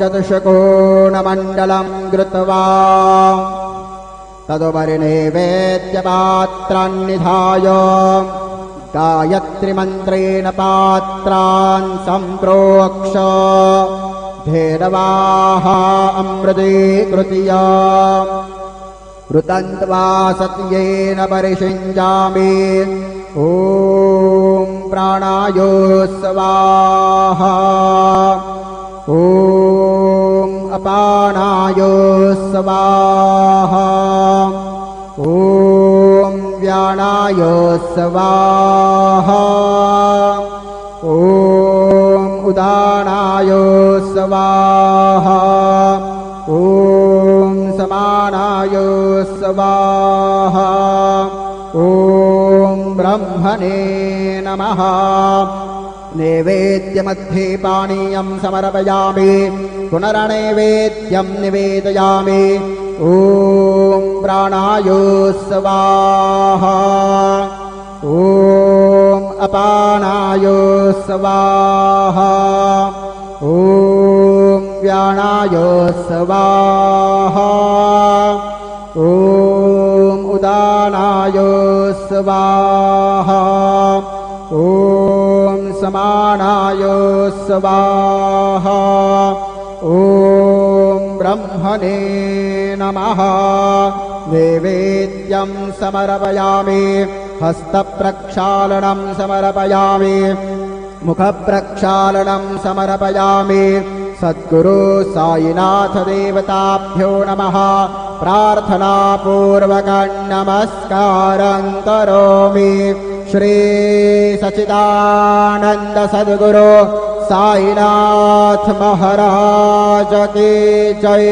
चतुष्कोणमण्डलं कृत्वा तदुपरि नैवेद्यपात्रान्निधाय गायत्रीमन्त्रेण पात्रान् सम्प्रोक्ष धेनवाः अमृतीकृत्य ऋतन्त्वा सत्येन परिषिञ्जामि। ॐ प्राणाय स्वाहा ॐ अपानाय स्वाहा ॐ व्यानाय स्वाहा ॐ उदानाय स्वाहा ॐ समानाय स्वाहा ॐ ब्रह्मणे नमः। नैवेद्यमध्ये पानीयं समर्पयामि पुनर्नैवेद्यं निवेदयामि। ॐ प्राणाय स्वाहा ॐ अपानाय स्वाहा ॐ व्यानाय स्वाहा ॐ उदानाय स्वाहा ॐ समानाय स्वाहा ॐ ब्रह्मणे नमः। नैवेद्यं समर्पयामि हस्तप्रक्षालनं समर्पयामि मुखप्रक्षालनं समर्पयामि। सद्गुरु साईनाथ देवताभ्यो नमः। प्रार्थनापूर्वकं नमस्कारं करोमि। श्री सच्चिदानंद सद्गुरु साईनाथ महाराज की जय।